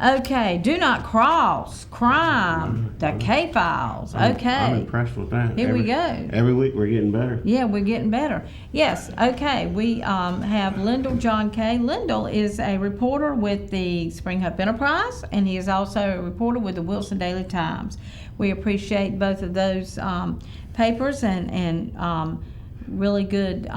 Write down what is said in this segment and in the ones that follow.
Okay, do not cross, crime, the K-Files. Okay. I'm impressed with that. Here we go. Every week we're getting better. Yeah, we're getting better. Yes, okay. We have Lyndall John Kay. Lyndall is a reporter with the Spring Hope Enterprise, and he is also a reporter with the Wilson Daily Times. We appreciate both of those papers and really good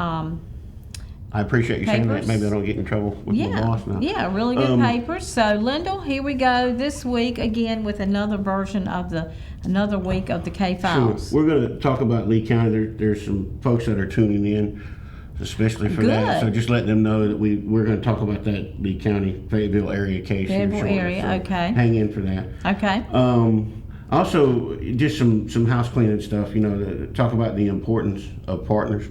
I appreciate you saying that. papers. Maybe I don't get in trouble with my boss now. Yeah, really good papers. So, Lyndall, here we go this week again with another version of another week of the K-Files. Sure. We're going to talk about Lee County. There's some folks that are tuning in, especially for that. So just let them know that we're going to talk about that Lee County, Fayetteville area case. Fayetteville area, so okay. Hang in for that. Okay. Also, just some house cleaning stuff, to talk about the importance of partners.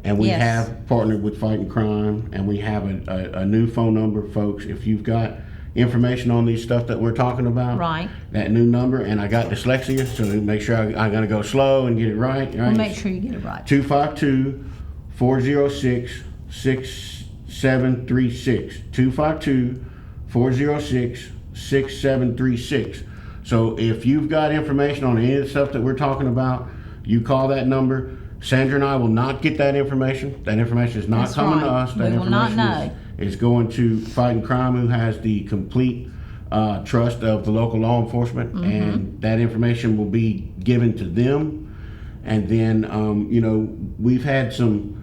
And we have partnered with Fighting Crime, and we have a new phone number, folks. If you've got information on these stuff that we're talking about, right, that new number, and I got dyslexia, so make sure I'm going to go slow and get it right. We'll make sure you get it right. 252-406-6736. 252-406-6736. So if you've got information on any of the stuff that we're talking about, you call that number. Sandra and I will not get that information. That information is not coming to us. That we will not know. Is going to Fighting Crime, who has the complete trust of the local law enforcement, and that information will be given to them. And then, we've got some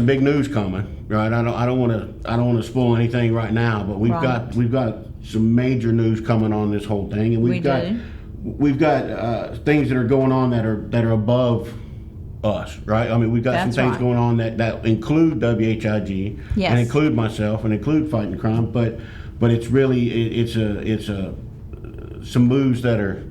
big news coming, right? I don't want to spoil anything right now, but we've got some major news coming on this whole thing, and we've got things that are going on that are above us, right? I mean, we've got some things going on that include WHIG and include myself and include Fighting Crime, but it's really it's some moves that are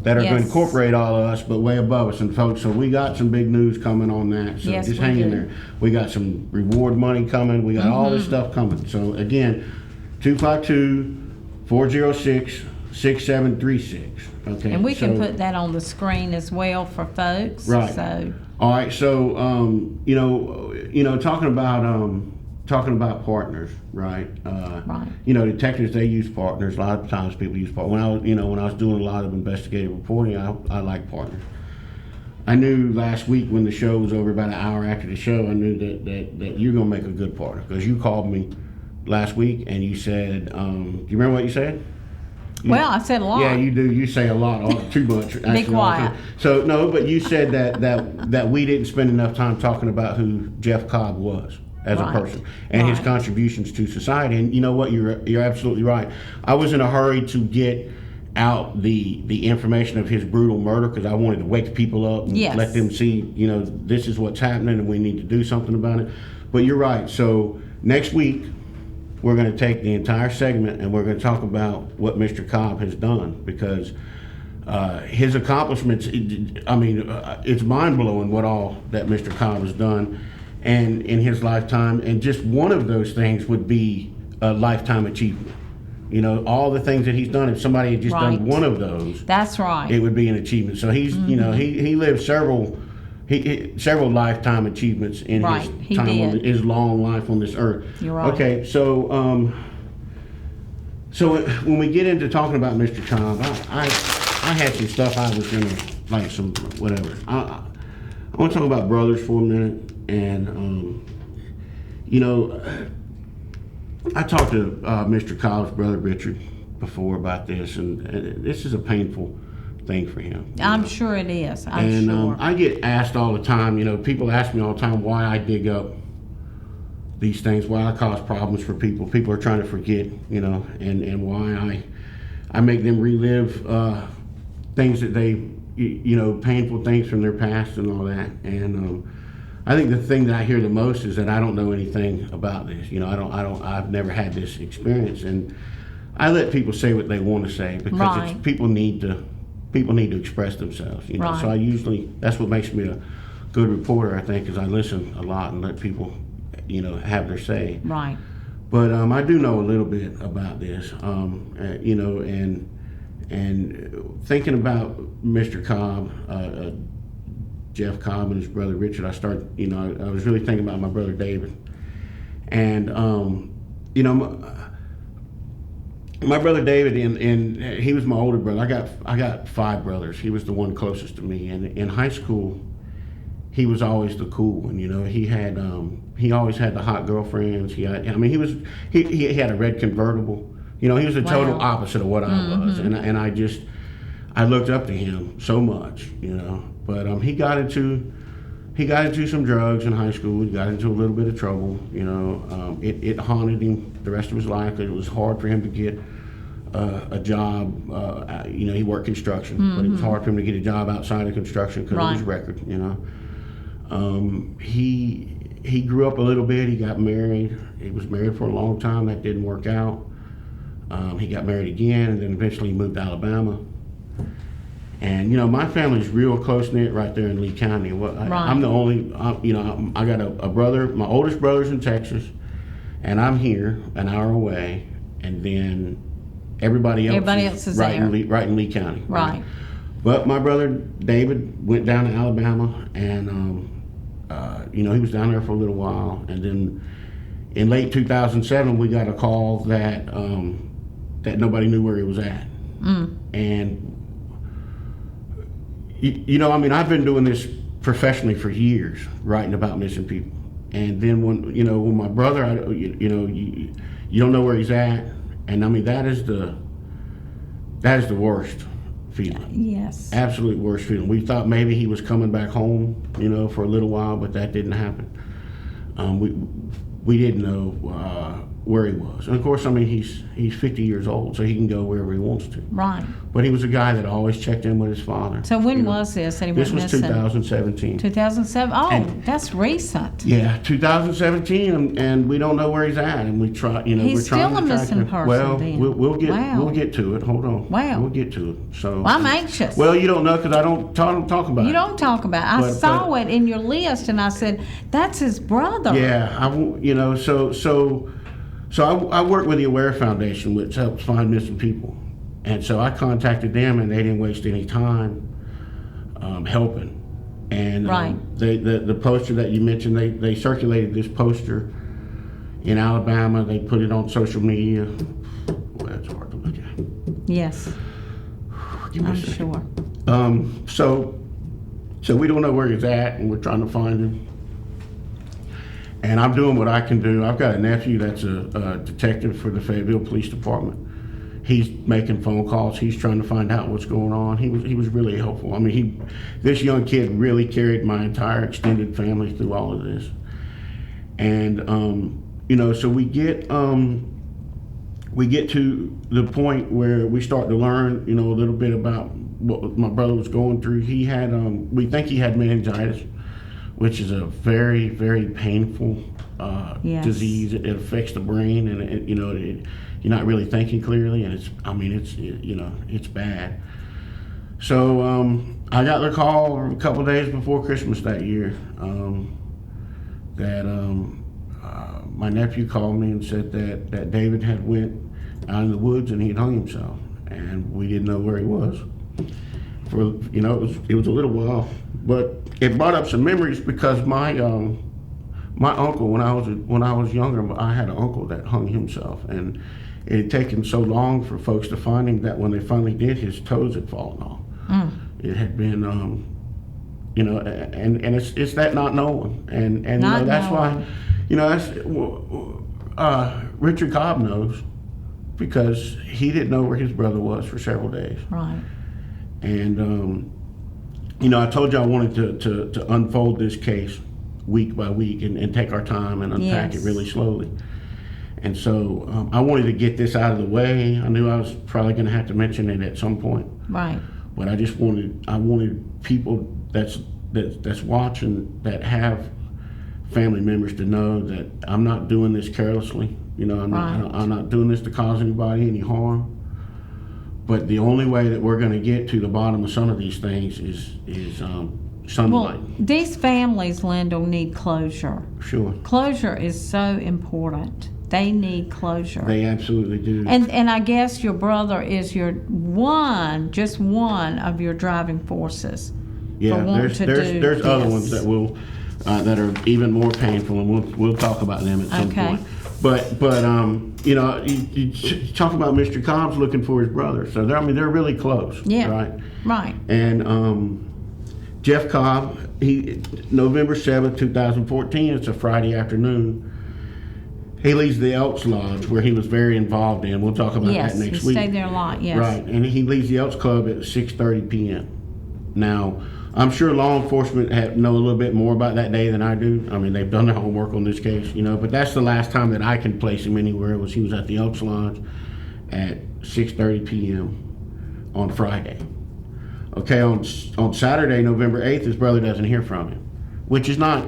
going to incorporate all of us, but way above us. And folks, so we got some big news coming on that. So just hang in there. We got some reward money coming. We got all this stuff coming. So again, 252-406-6736. Okay. And we can put that on the screen as well for folks. Right. So. All right. So talking about partners, right? Right. Detectives, they use partners. A lot of times people use partners. When I was doing a lot of investigative reporting, I like partners. I knew last week when the show was over, about an hour after the show, I knew that you're gonna make a good partner, because you called me last week and you said, do you remember what you said? Well, I said a lot. Yeah, you do. You say a lot, too much. Be quiet. So no, but you said that we didn't spend enough time talking about who Jeff Cobb was as a person and his contributions to society. And you know what? You're absolutely right. I was in a hurry to get out the information of his brutal murder, because I wanted to wake people up and let them see, this is what's happening and we need to do something about it. But you're right. So next week, we're going to take the entire segment and we're going to talk about what Mr. Cobb has done, because his accomplishments, it's mind-blowing what all that Mr. Cobb has done and in his lifetime. And just one of those things would be a lifetime achievement. All the things that he's done, if somebody had just done one of those, that's right, it would be an achievement. So he's, he lived several lifetime achievements in his time on his long life on this earth. You're right. Okay, so when we get into talking about Mr. Cobb, I had some stuff I was gonna some whatever. I want to talk about brothers for a minute, and I talked to Mr. Cobb's brother Richard before about this, and this is a painful thing for him. I'm sure it is. I'm sure. I get asked all the time, people ask me all the time why I dig up these things, why I cause problems for people. People are trying to forget, and why I make them relive things that they, painful things from their past and all that. And I think the thing that I hear the most is that I don't know anything about this. I've never had this experience, and I let people say what they want to say, because people need to express themselves, So I usually, that's what makes me a good reporter, I think, is I listen a lot and let people, have their say. Right. But I do know a little bit about this, and thinking about Mr. Cobb, Jeff Cobb and his brother Richard, I was really thinking about my brother David. And, my brother David, and he was my older brother. I got 5 brothers. He was the one closest to me. And in high school, he was always the cool one. You know, he always had the hot girlfriends. He had a red convertible. You know, he was the total opposite of what I was, and I looked up to him so much. You know, but he got into some drugs in high school. He got into a little bit of trouble. You know, it haunted him the rest of his life. It was hard for him to get a job. You know, he worked construction, but it was hard for him to get a job outside of construction because of his record. You know, he grew up a little bit. He got married. He was married for a long time. That didn't work out. He got married again, and then eventually he moved to Alabama. And you know, my family's real close knit right there in Lee County. I'm the only, you know, I got a brother. My oldest brother's in Texas, and I'm here an hour away, and then everybody else is right in Lee County. Right. But my brother David went down to Alabama, and you know, he was down there for a little while, and then in late 2007 we got a call that that nobody knew where he was at, and. You know, I mean, I've been doing this professionally for years, writing about missing people. And then when my brother, you don't know where he's at, and I mean that is the worst feeling. Yes. Absolute worst feeling. We thought maybe he was coming back home, you know, for a little while, but that didn't happen. We didn't know where he was. And of course, I mean, he's 50 years old, so he can go wherever he wants to. Right. But he was a guy that always checked in with his father. So when was this that he went missing? This was 2017. 2007? Oh, that's recent. Yeah, 2017, and we don't know where he's at, and we try, you know, he's we're trying still to a missing person. Well, then. we'll get to it. Hold on. Wow. We'll get to it. So. Well, I'm anxious. Well, you don't know because I don't talk about it. You don't talk about it. I saw it in your list, and I said, "That's his brother." Yeah, you know, so I work with the Aware Foundation, which helps find missing people, and so I contacted them, and they didn't waste any time helping. And the poster that you mentioned, they circulated this poster in Alabama. They put it on social media. Well, that's hard to look at. Yes, I'm sure. So we don't know where he's at, and we're trying to find him. And I'm doing what I can do. I've got a nephew that's a detective for the Fayetteville Police Department. He's making phone calls. He's trying to find out what's going on. He was really helpful. I mean, this young kid really carried my entire extended family through all of this. And you know, so we get to the point where we start to learn, you know, a little bit about what my brother was going through. He had we think he had meningitis, which is a very, very painful disease. It affects the brain, and you're not really thinking clearly, and it's bad. So I got the call a couple days before Christmas that year that my nephew called me and said that David had went out in the woods and he had hung himself, and we didn't know where he was. For it was a little while, but it brought up some memories because my uncle, when I was younger, I had an uncle that hung himself, and it had taken so long for folks to find him that when they finally did, his toes had fallen off. It had been, and it's that not knowing, and that's why, that's Richard Cobb knows, because he didn't know where his brother was for several days. Right. And I told you I wanted to unfold this case week by week and take our time and unpack it really slowly. And so I wanted to get this out of the way. I knew I was probably going to have to mention it at some point. Right. But I wanted people that's watching, that have family members, to know that I'm not doing this carelessly. I'm not doing this to cause anybody any harm. But the only way that we're going to get to the bottom of some of these things is sunlight. Well, these families, Lyndall, need closure. Sure. Closure is so important. They need closure. They absolutely do. And I guess your brother is just one of your driving forces. Yeah, there's other ones that will that are even more painful, and we'll talk about them at some point. But you know, you talk about Mr. Cobb's looking for his brother, so they're really close. Yeah. Right. And Jeff Cobb, November 7th, 2014. It's a Friday afternoon. He leaves the Elks Lodge, where he was very involved in. We'll talk about that next he week. stayed there a lot. Yes. Right, and he leaves the Elks Club at 6:30 p.m. Now, I'm sure law enforcement know a little bit more about that day than I do. I mean, they've done their homework on this case, you know. But that's the last time that I can place him anywhere. He was at the Elks Lodge at 6:30 p.m. on Friday. Okay, on Saturday, November 8th, his brother doesn't hear from him, which is not.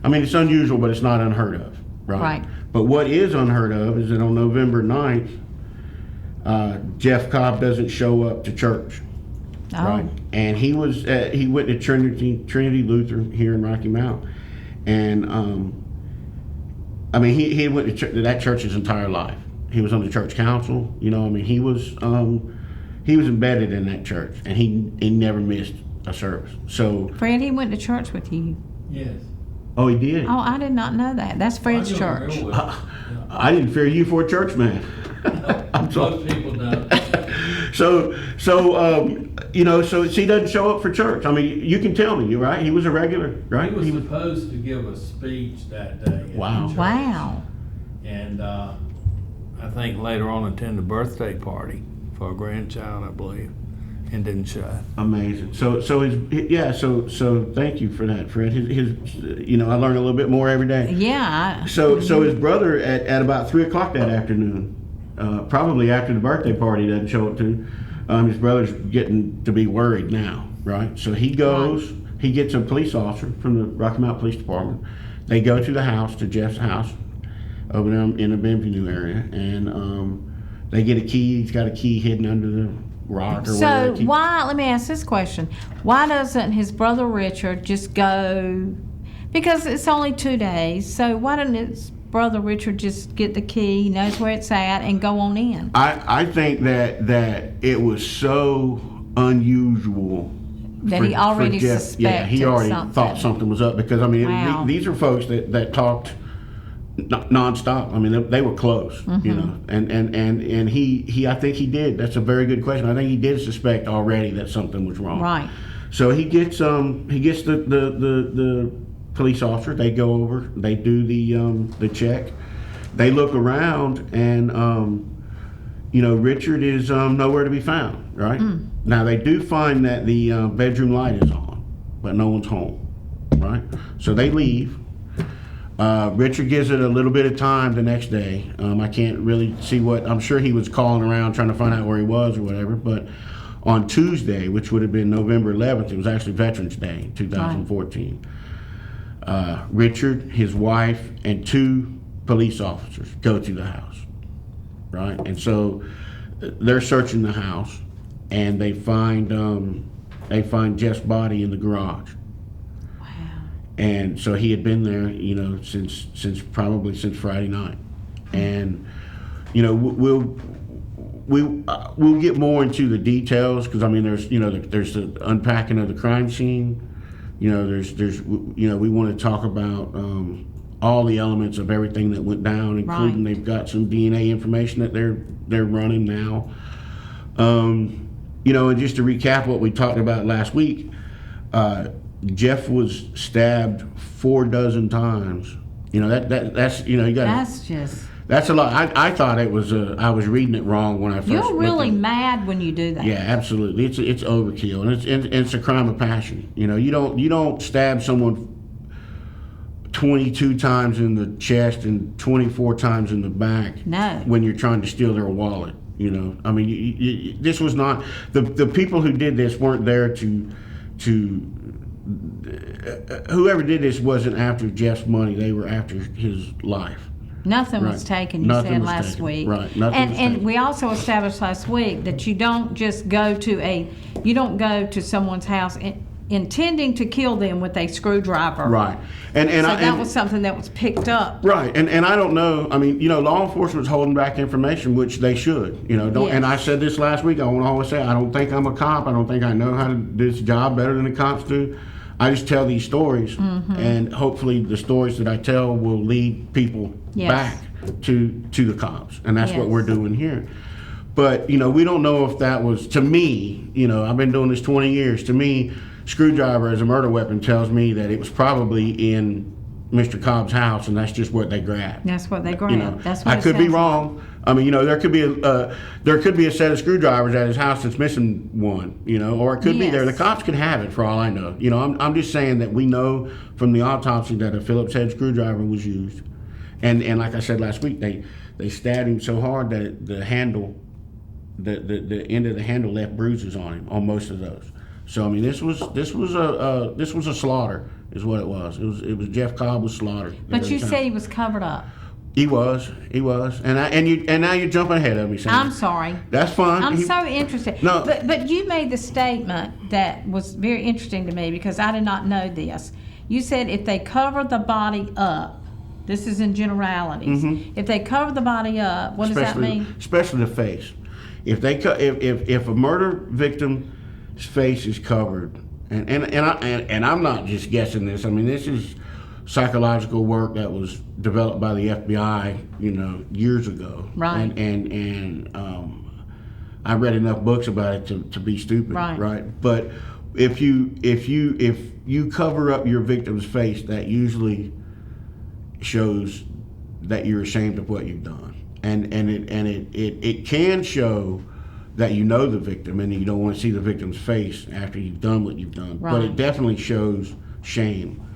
I mean, it's unusual, but it's not unheard of, right? Right. But what is unheard of is that on November 9th, Jeff Cobb doesn't show up to church. Oh. Right. And he went to Trinity Lutheran here in Rocky Mount. And, I mean, he went to that church his entire life. He was on the church council, you know, I mean, he was embedded in that church, and he never missed a service. So. Fred, he went to church with you. Yes. Oh, he did? Oh, I did not know that. That's Fred's church. I didn't fear you for a church man. Most people don't. So you know, so he doesn't show up for church. I mean, you can tell me, right? He was a regular, right? He was supposed to give a speech that day. Wow. At the church. Wow. And I think later on attend a birthday party for a grandchild, I believe, and didn't show. Amazing. So thank you for that, Fred. His you know, I learn a little bit more every day. Yeah. So his brother at about 3:00 that afternoon, probably after the birthday party doesn't show up to, his brother's getting to be worried now, right? So he goes, he gets a police officer from the Rocky Mount Police Department. They go to the house, to Jeff's house, over there in the Benview area, and they get a key. He's got a key hidden under the rock or whatever. So why, let me ask this question. Why doesn't his brother Richard just go, because it's only 2 days, so why doesn't his brother Richard just get the key, knows where it's at, and go on in? I think that it was so unusual That he already Jeff. suspected Yeah, he already something. thought something was up, because I mean, Wow. these are folks that talked nonstop. I mean, they were close, you know, and he I think he did. That's a very good question. I think he did suspect already that something was wrong. Right. So he gets the police officer. They go over. They do the check. They look around, and you know, Richard is nowhere to be found. Right. Now they do find that the bedroom light is on, but no one's home. Right. So they leave. Richard gives it a little bit of time the next day. I can't really see I'm sure he was calling around trying to find out where he was or whatever, but on Tuesday, which would have been November 11th, it was actually Veterans Day, 2014. Richard, his wife, and 2 police officers go to the house, right? And so they're searching the house, and they find Jeff's body in the garage. And so he had been there, you know, since Friday night, and you know, we'll get more into the details, because I mean, there's the unpacking of the crime scene, you know, there's you know, we want to talk about all the elements of everything that went down, including they've got some DNA information that they're running now, you know, and just to recap what we talked about last week. Jeff was stabbed 4 times. You know, that's you know, you got. That's a lot. I thought it was. I was reading it wrong when I first. You're really mad when you do that. Yeah, absolutely. It's overkill, and it's a crime of passion. You know, you don't stab someone 22 times in the chest and 24 times in the back. No. When you're trying to steal their wallet. You know, I mean, this was not the people who did this weren't there to. Whoever did this wasn't after Jeff's money. They were after his life. Nothing was taken, you said last week. Right. And we also established last week that you don't just go to someone's house intending to kill them with a screwdriver. Right. And that was something that was picked up. Right. And I don't know, I mean, you know, law enforcement's holding back information, which they should. You know, Yes. And I said this last week, I want to always say, I don't think I'm a cop. I don't think I know how to do this job better than the cops do. I just tell these stories, and hopefully the stories that I tell will lead people Yes. back. to the cops, and that's what Yes. we're doing here. But, you know, we don't know if that was, to me, you know, I've been doing this 20 years. To me, screwdriver as a murder weapon tells me that it was probably in Mr. Cobb's house, and that's just what they grabbed. That's what they grabbed. You know, That's what I it could be sounds like. wrong. I mean, you know, there could be a set of screwdrivers at his house that's missing one, you know, or it could be there. The Yes. cops could have it for all I know. You know, I'm just saying that we know from the autopsy that a Phillips head screwdriver was used, and like I said last week, they stabbed him so hard that the handle, the end of the handle left bruises on him on most of those. So I mean, this was a slaughter, is what it was. It was Jeff Cobb was slaughtered. But you said he was covered up. He was, and now you're jumping ahead of me, Sandy. I'm sorry. That's fine. I'm so interested. No. But you made the statement that was very interesting to me because I did not know this. You said if they cover the body up, this is in generalities. If they cover the body up, what does that mean? Especially the face. If a murder victim's face is covered, and I'm not just guessing this. I mean, this is psychological work that was developed by the FBI, you know, years ago. Right. And I read enough books about it to be stupid. Right. But if you cover up your victim's face, that usually shows that you're ashamed of what you've done. And it can show that you know the victim and you don't want to see the victim's face after you've done what you've done. Right. But it definitely shows shame.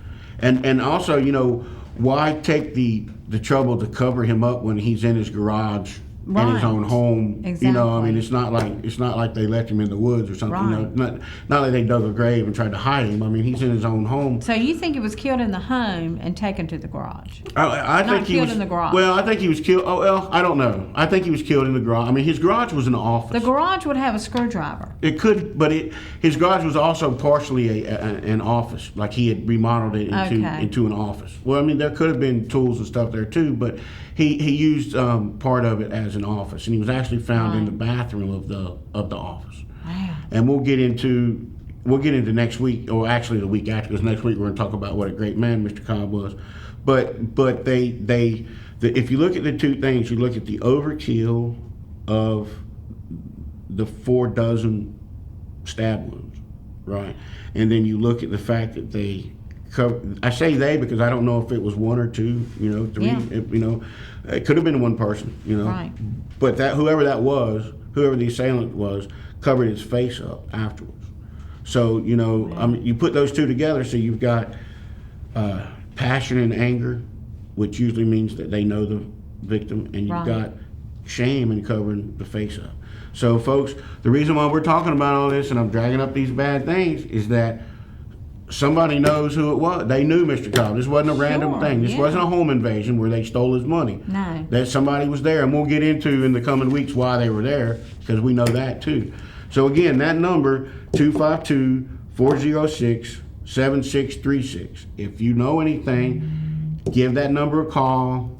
And also, you know, why take the trouble to cover him up when he's in his garage in his Right. own home? You know, I mean, Exactly. it's not like they left him in the woods or something. Right. You know, not like they dug a grave and tried to hide him. I mean, he's in his own home. So you think he was killed in the home and taken to the garage? I Not think he killed was in the garage. Well, I think he was killed. Oh well, I don't know. I think he was killed in the garage. I mean, his garage was an office. The garage would have a screwdriver. It could, but his garage was also partially an office. Like he had remodeled it into an office. Well, I mean, there could have been tools and stuff there too, but he used part of it as an office, and he was actually found in the bathroom of the office. Wow. And we'll get into next week, or actually the week after, because next week we're going to talk about what a great man Mr. Cobb was. But if you look at the two things, you look at the overkill of the 4 dozen stab wounds, right? And then you look at the fact that they I say they because I don't know if it was 1 or 2, you know, 3. Yeah. You know, it could have been one person, you know. Right. But whoever the assailant was, covered his face up afterwards. So, you know, I mean, you put those two together, so you've got passion and anger, which usually means that they know the victim, and you've got shame in covering the face up. So, folks, the reason why we're talking about all this and I'm dragging up these bad things is that somebody knows who it was. They knew Mr. Cobb. This wasn't a random thing. This wasn't a home invasion where they stole his money. No. That somebody was there, and we'll get into in the coming weeks why they were there, because we know that too. So again, that number, 252-406-7636. If you know anything, give that number a call.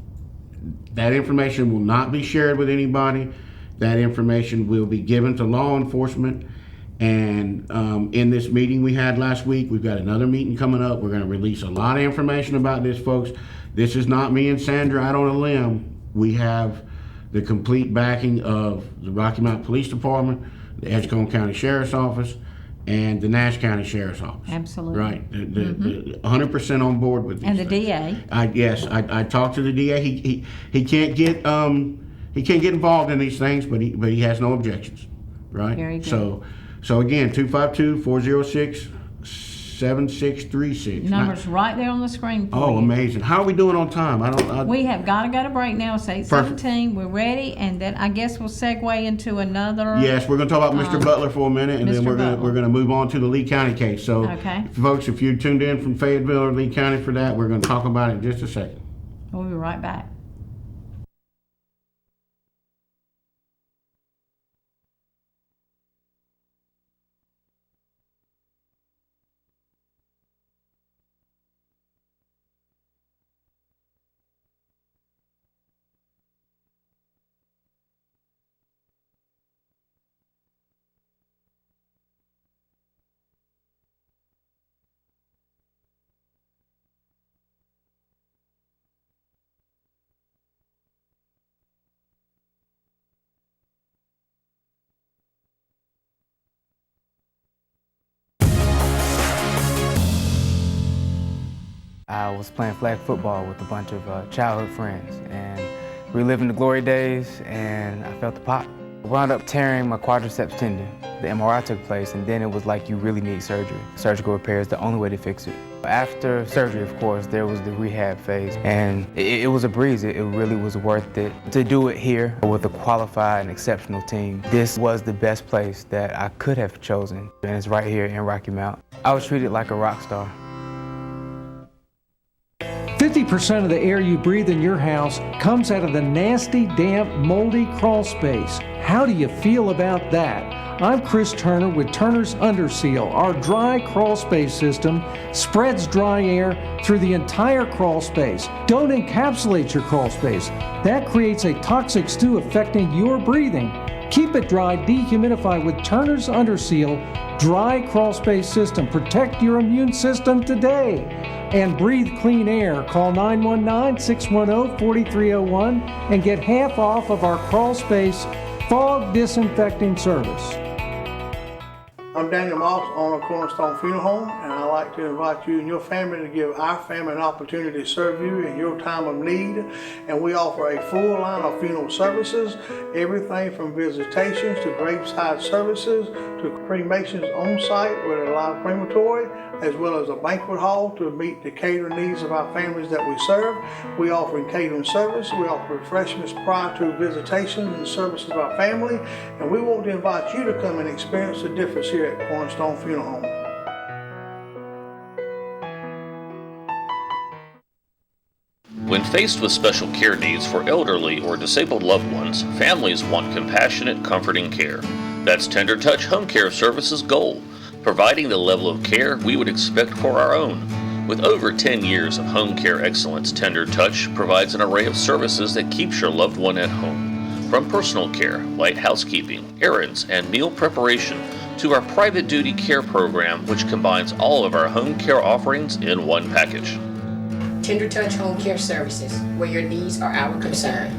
That information will not be shared with anybody. That information will be given to law enforcement. And in this meeting we had last week, we've got another meeting coming up. We're going to release a lot of information about this, folks. This is not me and Sandra out on a limb. We have the complete backing of the Rocky Mount Police Department, the Edgecombe County Sheriff's Office, and the Nash County Sheriff's Office. Absolutely. Right. The 100% on board with these And the things. DA. I talked to the DA. He can't get involved in these things, but he has no objections. Right. Very good. So again, 252-406-7636. Numbers right there on the screen for you. Oh, amazing! How are we doing on time? We have got to go to break now. It's 8:17. We're ready, and then I guess we'll segue into another. Yes, we're going to talk about Mr. Butler for a minute, and then Mr. we're Butler. going to move on to the Lee County case. So, Okay. folks, if you tuned in from Fayetteville or Lee County for that, we're going to talk about it in just a second. We'll be right back. I was playing flag football with a bunch of childhood friends and reliving the glory days, and I felt the pop. I wound up tearing my quadriceps tendon. The MRI took place, and then it was like you really need surgery. Surgical repair is the only way to fix it. After surgery, of course, there was the rehab phase, and it was a breeze. It really was worth it to do it here with a qualified and exceptional team. This was the best place that I could have chosen, and it's right here in Rocky Mount. I was treated like a rock star. 50% of the air you breathe in your house comes out of the nasty, damp, moldy crawl space. How do you feel about that? I'm Chris Turner with Turner's Underseal. Our dry crawl space system spreads dry air through the entire crawl space. Don't encapsulate your crawl space. That creates a toxic stew affecting your breathing. Keep it dry, dehumidify with Turner's Underseal dry crawl space system. Protect your immune system today and breathe clean air. Call 919-610-4301 and get half off of our crawl space fog disinfecting service. I'm Daniel Moss, owner of Cornerstone Funeral Home, and I'd like to invite you and your family to give our family an opportunity to serve you in your time of need. And we offer a full line of funeral services, everything from visitations to graveside services to cremations on site with a live crematory, as well as a banquet hall to meet the catering needs of our families that we serve. We offer catering service. We offer refreshments prior to visitations and services of our family. And we want to invite you to come and experience the difference here at Cornerstone Funeral Home. When faced with special care needs for elderly or disabled loved ones, families want compassionate, comforting care. That's Tender Touch Home Care Services' goal, providing the level of care we would expect for our own. With over 10 years of home care excellence, Tender Touch provides an array of services that keeps your loved one at home. From personal care, light housekeeping, errands, and meal preparation, to our private duty care program, which combines all of our home care offerings in one package. Tender Touch Home Care Services, where your needs are our concern.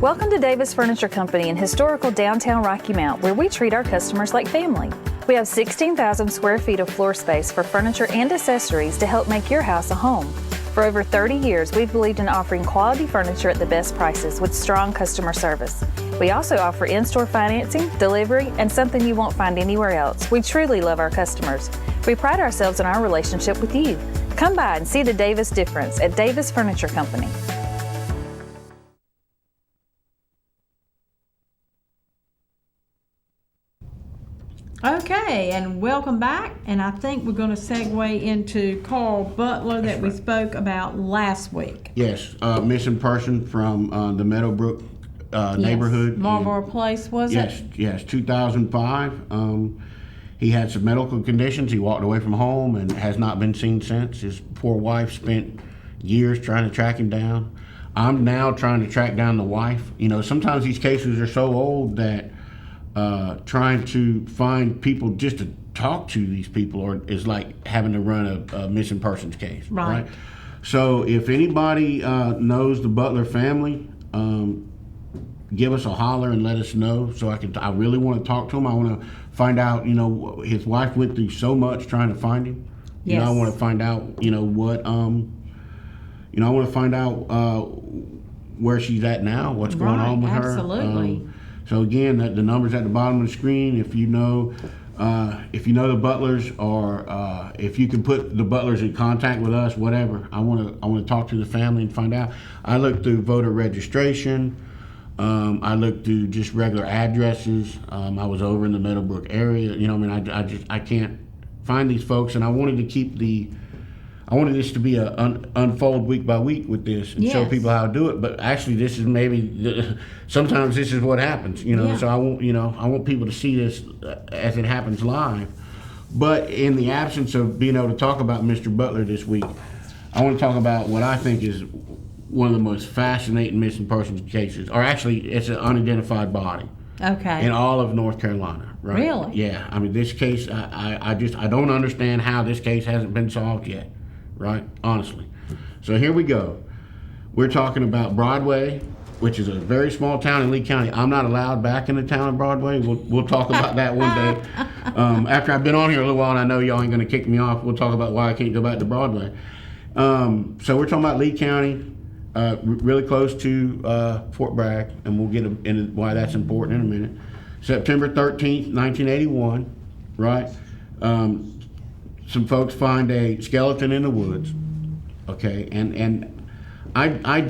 Welcome to Davis Furniture Company in historical downtown Rocky Mount, where we treat our customers like family. We have 16,000 square feet of floor space for furniture and accessories to help make your house a home. For over 30 years, we've believed in offering quality furniture at the best prices with strong customer service. We also offer in-store financing, delivery, and something you won't find anywhere else. We truly love our customers. We pride ourselves in our relationship with you. Come by and see the Davis difference at Davis Furniture Company. Okay, and welcome back. And I think we're going to segue into Carl Butler that we spoke about last week. Yes, missing person from the Meadowbrook neighborhood. Marlboro Place, was it? Yes, 2005. He had some medical conditions. He walked away from home and has not been seen since. His poor wife spent years trying to track him down. I'm now trying to track down the wife. You know, sometimes these cases are so old that trying to find people just to talk to these people is like having to run a missing persons case. Right? So if anybody knows the Butler family, give us a holler and let us know so I really want to talk to him. I want to find out, you know, his wife went through so much trying to find him. Yes. You know, I want to find out, you know, what, I want to find out where she's at now, what's going on with her. Absolutely. So again, the number's at the bottom of the screen. If you know the Butlers, or if you can put the Butlers in contact with us, whatever. I want to talk to the family and find out. I looked through voter registration. I looked through just regular addresses. I was over in the Meadowbrook area. You know, I mean, I can't find these folks, and I wanted this to be unfold week by week with this and show people how to do it. But actually, this is sometimes this is what happens. You know, so I want people to see this as it happens live. But in the absence of being able to talk about Mr. Butler this week, I want to talk about what I think is one of the most fascinating missing persons cases, or actually, it's an unidentified body. Okay. In all of North Carolina, right? Really? Yeah. I mean, this case, I don't understand how this case hasn't been solved yet, right? Honestly. So here we go. We're talking about Broadway which is a very small town in Lee County. I'm not allowed back in the town of Broadway. We'll talk about that one day. After I've been on here a little while and I know y'all ain't gonna kick me off, we'll talk about why I can't go back to Broadway. So we're talking about Lee County, really close to Fort Bragg, and we'll get into why that's important in a minute. September 13th, 1981, right? Some folks find a skeleton in the woods, okay? And I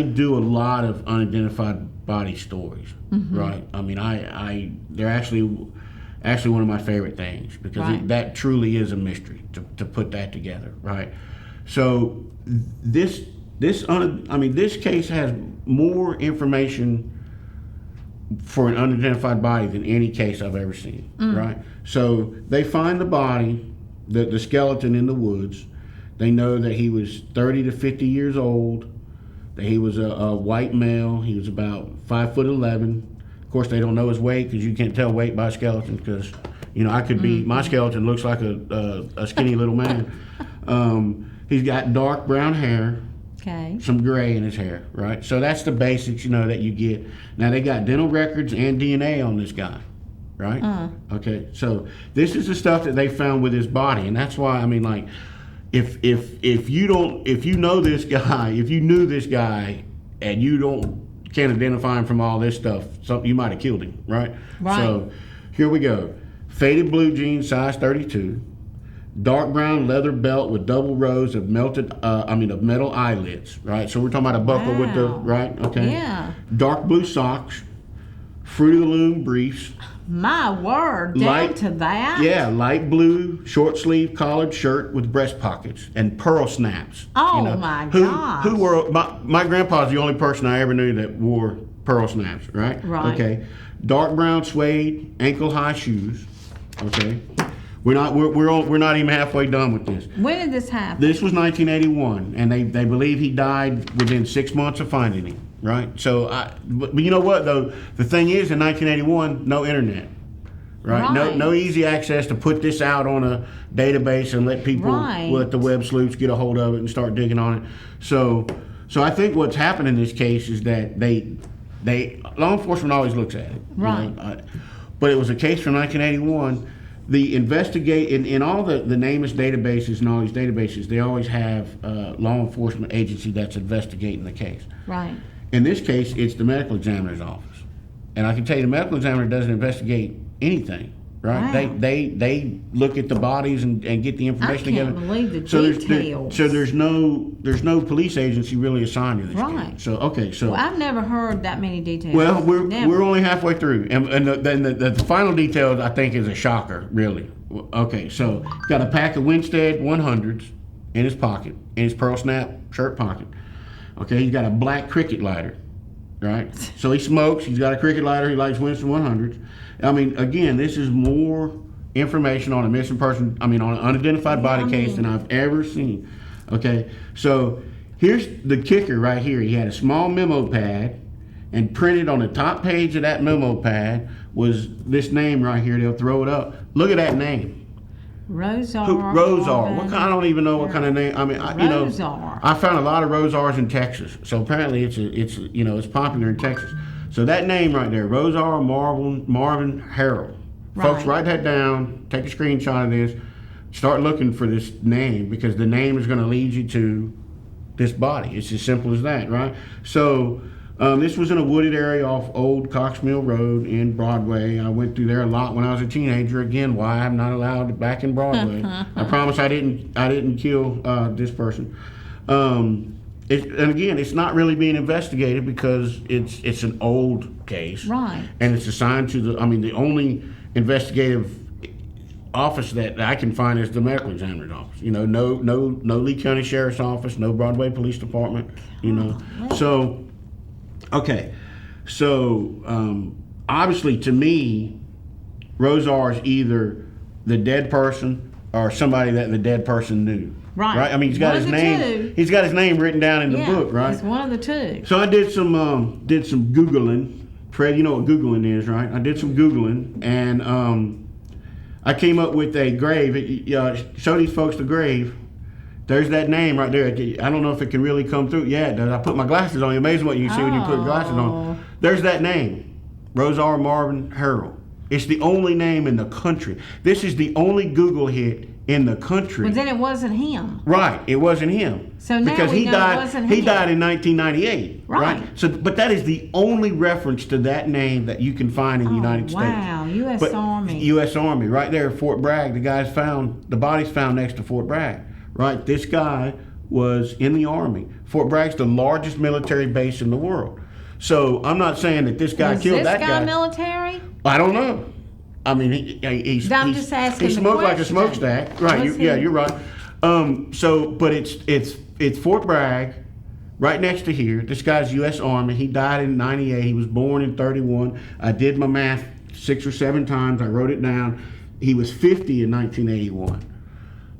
do a lot of unidentified body stories, right? I mean, they're actually one of my favorite things, because that truly is a mystery to put that together, right? So this case has more information for an unidentified body than any case I've ever seen, right? So they find the body, the skeleton in the woods. They know that he was 30 to 50 years old, that he was a white male. He was about 5'11". Of course, they don't know his weight, because you can't tell weight by skeleton, because, you know, I could be, my skeleton looks like a skinny little man. He's got dark brown hair. Okay. Some gray in his hair, right? So that's the basics, you know, that you get. Now, they got dental records and DNA on this guy, right? Okay, so this is the stuff that they found with his body, and that's why, I mean, like, if you know this guy, if you knew this guy, and you can't identify him from all this stuff, you might have killed him, right? Right. So here we go. Faded blue jeans, size 32. Dark brown leather belt with double rows of metal eyelets, right? So we're talking about a buckle with the, right? Okay. Yeah. Dark blue socks, Fruit of the Loom briefs. My word, down to that? Yeah, light blue short sleeve collared shirt with breast pockets and pearl snaps. Oh, my gosh. Who wore, my grandpa's the only person I ever knew that wore pearl snaps, right? Right. Okay. Dark brown suede ankle high shoes, okay? We're not even halfway done with this. When did this happen? This was 1981, and they believe he died within 6 months of finding him, right? So, but you know what though? The thing is, in 1981, no internet, right? No easy access to put this out on a database and let people, let the web sleuths get a hold of it and start digging on it. So I think what's happened in this case is that law enforcement always looks at it, right? You know? But it was a case from 1981. The in all the NamUs databases and all these databases, they always have a law enforcement agency that's investigating the case. Right. In this case, it's the medical examiner's office, and I can tell you, the medical examiner doesn't investigate anything. Right? Wow. They look at the bodies and get the information together. I can't believe the details. So there's no police agency really assigned to this case. So well, I've never heard that many details. Well, we're only halfway through, and then the final details I think is a shocker, really. Okay, so got a pack of Winstead 100s in his pocket, in his pearl snap shirt pocket. Okay, he's got a black cricket lighter, right? So he smokes. He's got a cricket lighter. He likes Winstead 100s. I mean, again, this is more information on a missing person, on an unidentified body case than I've ever seen. Okay, so here's the kicker right here. He had a small memo pad, and printed on the top page of that memo pad was this name right here. They'll throw it up. Look at that name. Rosar. Rosar. I don't even know what kind of name. Rosar. I found a lot of Rosars in Texas, so apparently it's popular in Texas. So that name right there, Rosar Marvin Harrell. Folks, write that down. Take a screenshot of this. Start looking for this name, because the name is going to lead you to this body. It's as simple as that, right? So this was in a wooded area off Old Cox Mill Road in Broadway. I went through there a lot when I was a teenager. Again, why I'm not allowed back in Broadway. I promise I didn't kill this person. And again, it's not really being investigated because it's an old case, right? And it's assigned to the only investigative office that I can find is the medical examiner's office. You know, no Lee County Sheriff's Office, no Broadway Police Department. You know, so okay, so obviously to me, Rosar is either the dead person or somebody that the dead person knew. Right. I mean, he's got his name. He's got his name written down in the book, right? It's one of the two. So I did some Googling. Fred, you know what Googling is, right? I did some Googling, and I came up with a grave. Show these folks the grave. There's that name right there. I don't know if it can really come through. Yeah, it does. I put my glasses on. Amazing what you see when you put glasses on. There's that name, Rosar Marvin Harrell. It's the only name in the country. This is the only Google hit in the country. Well, then it wasn't him. Right, it wasn't him. So now because we he know died, it wasn't he him. died in 1998. Right. So, but that is the only reference to that name that you can find in the United States. Wow, U.S. Army. U.S. Army, right there at Fort Bragg. The body's found next to Fort Bragg. Right, this guy was in the Army. Fort Bragg's the largest military base in the world. So I'm not saying that this guy killed that guy. Is this guy military? I don't know. I mean, I'm just asking he the smoked like a question. smokestack. Right, you're right. But it's Fort Bragg, right next to here. This guy's U.S. Army. He died in 98. He was born in 31. I did my math 6 or 7 times. I wrote it down. He was 50 in 1981.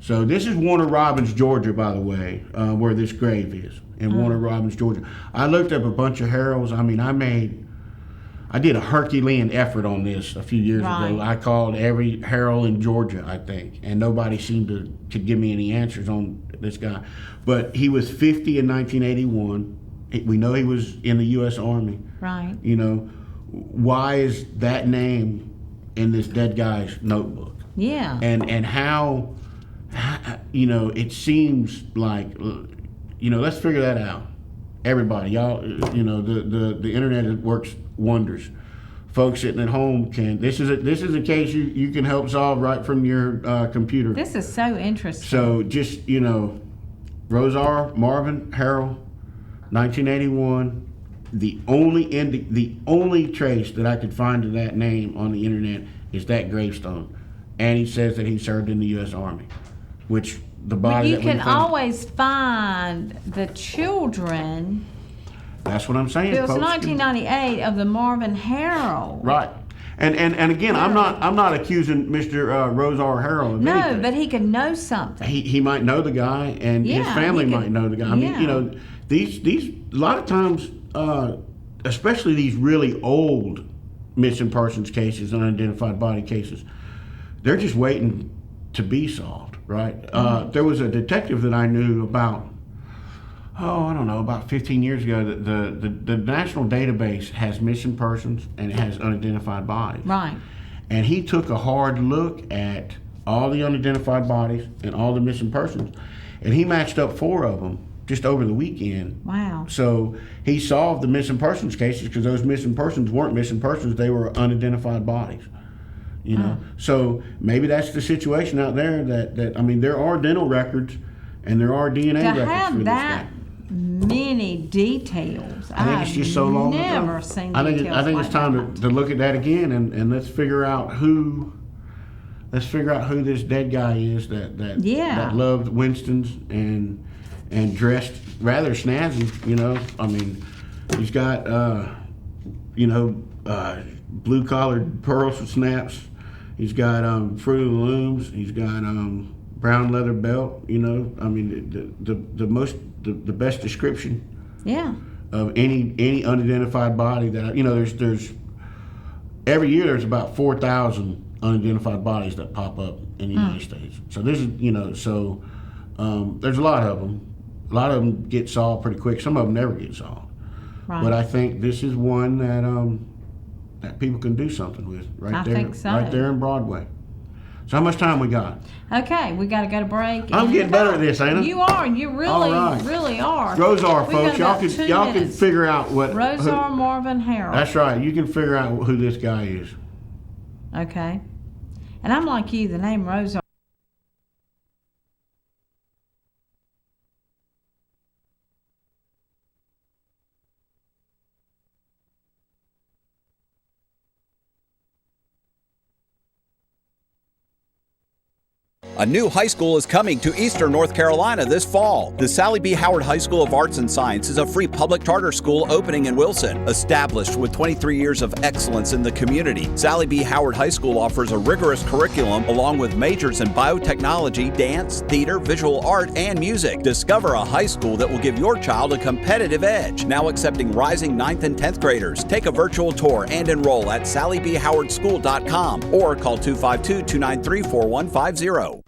So this is Warner Robins, Georgia, by the way, where this grave is, in Warner Robins, Georgia. I looked up a bunch of Harrells. I mean, I did a Herculean effort on this a few years ago. I called every Harrell in Georgia, I think, and nobody seemed to give me any answers on this guy. But he was 50 in 1981. We know he was in the U.S. Army. Right. You know, why is that name in this dead guy's notebook? Yeah. And how, you know, it seems like, you know, let's figure that out. Everybody, y'all, you know, the internet works wonders. Folks sitting at home can. This is a case you can help solve right from your computer. This is so interesting. So just, you know, Rosar Marvin Harrell, 1981. The only trace that I could find of that name on the internet is that gravestone, and he says that he served in the U.S. Army, which the body. But you can always find the children. That's what I'm saying. It was 1998 of the Marvin Harrell. Right. And again, I'm not accusing Mr. Rosar Harrell of anything. No, but he could know something. He might know the guy, and his family might know the guy. I mean, you know, these a lot of times, especially these really old missing persons cases, unidentified body cases, they're just waiting to be solved, right? There was a detective that I knew about, I don't know, about 15 years ago. The national database has missing persons and it has unidentified bodies. Right. And he took a hard look at all the unidentified bodies and all the missing persons, and he matched up 4 of them just over the weekend. Wow. So he solved the missing persons cases because those missing persons weren't missing persons, they were unidentified bodies. You know, so maybe that's the situation out there that I mean, there are dental records and there are DNA records have for this that guy. Many details. I think it's just so long ago. Never seen I details think like it's time that. to look at that again and let's figure out who this dead guy is that loved Winston's and dressed rather snazzy. You know, I mean, he's got blue collared pearls with snaps. He's got Fruit of the Looms. He's got brown leather belt. You know, I mean, the best description. Yeah. Of any unidentified body that there's every year there's about 4,000 unidentified bodies that pop up in the United States. So this is there's a lot of them. A lot of them get solved pretty quick. Some of them never get solved. Right. But I think this is one that people can do something with I think so. Right there in Broadway. So how much time we got? Okay, we got to go to break. I'm getting better at this, ain't I? You are. You really, really are. Rosar, We folks, got y'all about 2 can minutes. figure out what Rosar Marvin Harrell. That's right. You can figure out who this guy is. Okay. And I'm like you. The name Rosar. A new high school is coming to Eastern North Carolina this fall. The Sally B. Howard High School of Arts and Science is a free public charter school opening in Wilson. Established with 23 years of excellence in the community, Sally B. Howard High School offers a rigorous curriculum along with majors in biotechnology, dance, theater, visual art, and music. Discover a high school that will give your child a competitive edge. Now accepting rising 9th and 10th graders. Take a virtual tour and enroll at sallybhowardschool.com or call 252-293-4150.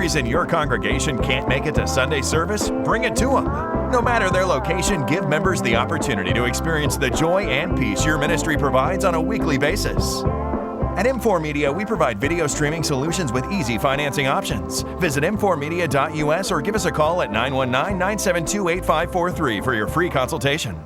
ministries in your congregation can't make it to Sunday service, bring it to them. No matter their location, give members the opportunity to experience the joy and peace your ministry provides on a weekly basis. At M4 Media, we provide video streaming solutions with easy financing options. Visit m4media.us or give us a call at 919-972-8543 for your free consultation.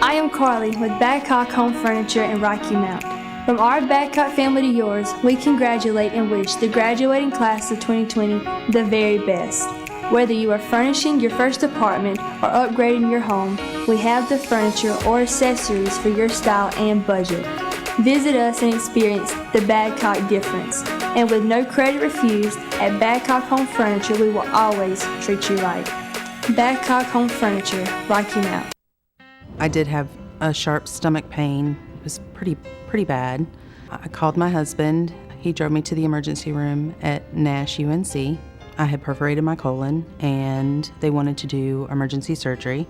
I am Carly with Badcock Home Furniture in Rocky Mount. From our Badcock family to yours, we congratulate and wish the graduating class of 2020 the very best. Whether you are furnishing your first apartment or upgrading your home, we have the furniture or accessories for your style and budget. Visit us and experience the Badcock difference. And with no credit refused, at Badcock Home Furniture, we will always treat you right. Badcock Home Furniture, Rocky Mount. I did have a sharp stomach pain. It was pretty bad. I called my husband. He drove me to the emergency room at Nash UNC. I had perforated my colon and they wanted to do emergency surgery.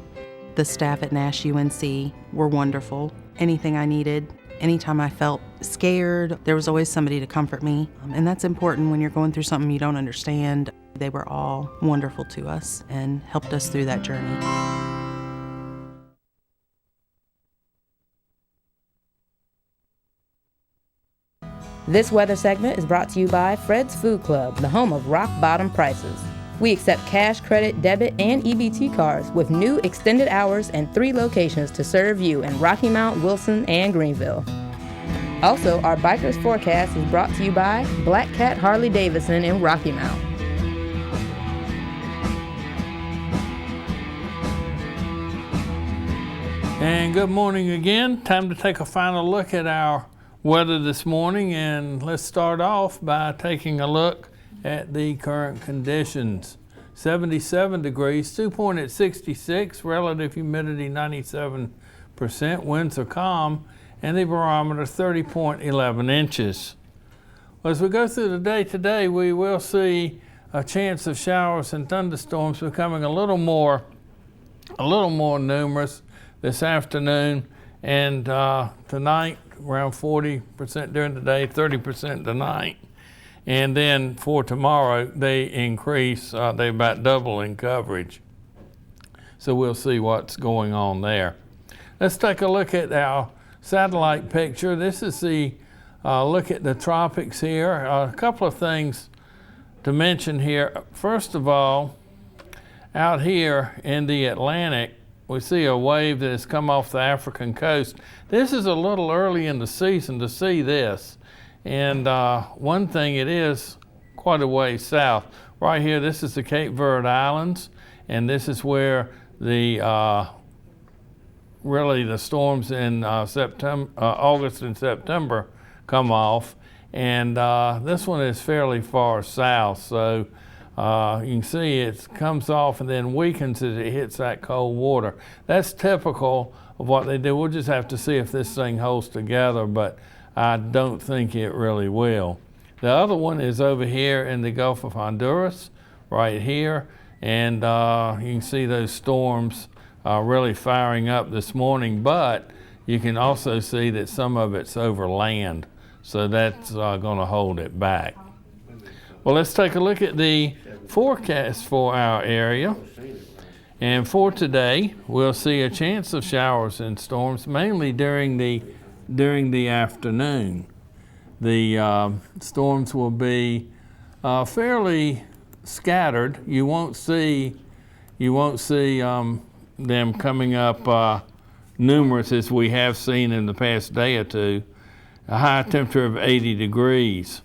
The staff at Nash UNC were wonderful. Anything I needed, anytime I felt scared, there was always somebody to comfort me. And that's important when you're going through something you don't understand. They were all wonderful to us and helped us through that journey. This weather segment is brought to you by Fred's Food Club, the home of rock bottom prices. We accept cash, credit, debit, and EBT cards with new extended hours and 3 locations to serve you in Rocky Mount, Wilson, and Greenville. Also, our Biker's Forecast is brought to you by Black Cat Harley Davidson in Rocky Mount. And good morning again. Time to take a final look at our weather this morning, and let's start off by taking a look at the current conditions. 77 degrees, dew point at 66, relative humidity 97%, winds are calm, and the barometer 30.11 inches. Well, as we go through the day today, we will see a chance of showers and thunderstorms becoming a little more numerous this afternoon and tonight. Around 40% during the day, 30% tonight. And then for tomorrow, they increase, they about double in coverage. So we'll see what's going on there. Let's take a look at our satellite picture. This is the look at the tropics here. A couple of things to mention here. First of all, out here in the Atlantic, we see a wave that has come off the African coast. This is a little early in the season to see this. And one thing, it is quite a way south. Right here, this is the Cape Verde Islands, and this is where the really the storms in August and September come off. And this one is fairly far south, so you can see it comes off and then weakens as it hits that cold water. That's typical of what they do. We'll just have to see if this thing holds together, but I don't think it really will. The other one is over here in the Gulf of Honduras, right here, and you can see those storms really firing up this morning, but you can also see that some of it's over land, so that's going to hold it back. Well, let's take a look at the forecast for our area. And for today, we'll see a chance of showers and storms, mainly during the afternoon. The storms will be fairly scattered. You won't see them coming up numerous as we have seen in the past day or two. A high temperature of 80 degrees.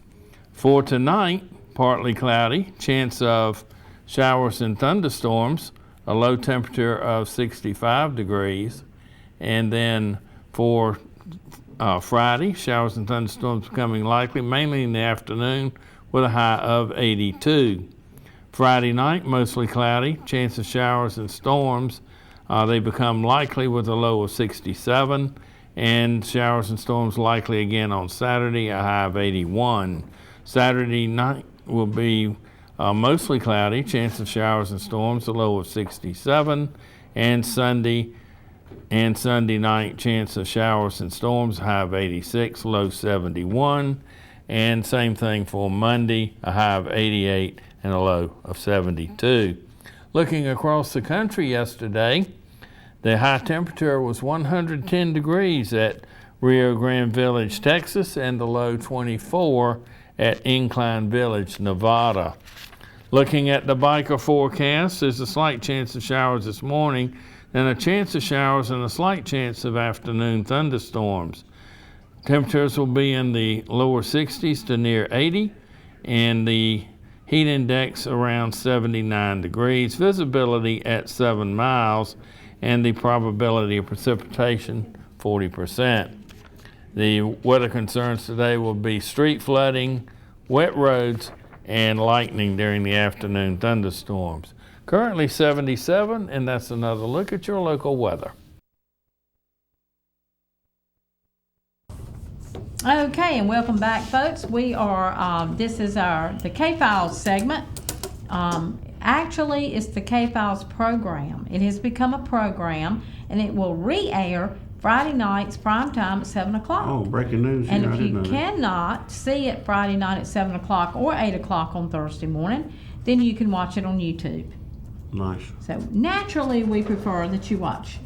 For tonight, partly cloudy, chance of showers and thunderstorms, a low temperature of 65 degrees. And then for Friday, showers and thunderstorms becoming likely, mainly in the afternoon, with a high of 82. Friday night, mostly cloudy, chance of showers and storms. They become likely with a low of 67. And showers and storms likely again on Saturday, a high of 81. Saturday night will be mostly cloudy, chance of showers and storms, a low of 67. And Sunday, And Sunday night, chance of showers and storms, high of 86, low 71. And same thing for Monday, a high of 88 and a low of 72. Looking across the country yesterday, the high temperature was 110 degrees at Rio Grande Village, Texas, and the low 24 at Incline Village, Nevada. Looking at the biker forecast, there's a slight chance of showers this morning, and a chance of showers and a slight chance of afternoon thunderstorms. Temperatures will be in the lower 60s to near 80, and the heat index around 79 degrees, visibility at 7 miles, and the probability of precipitation 40%. The weather concerns today will be street flooding, wet roads, and lightning during the afternoon thunderstorms. Currently 77, and that's another look at your local weather. Okay, and welcome back, folks. We are, this is the K-Files segment. Actually, it's the K-Files program. It has become a program, and it will re-air Friday nights, prime time at 7 o'clock. Oh, breaking news here. And I if didn't know you that. cannot see it Friday night at 7 o'clock or 8 o'clock on Thursday morning, then you can watch it on YouTube. Nice. So naturally, we prefer that you watch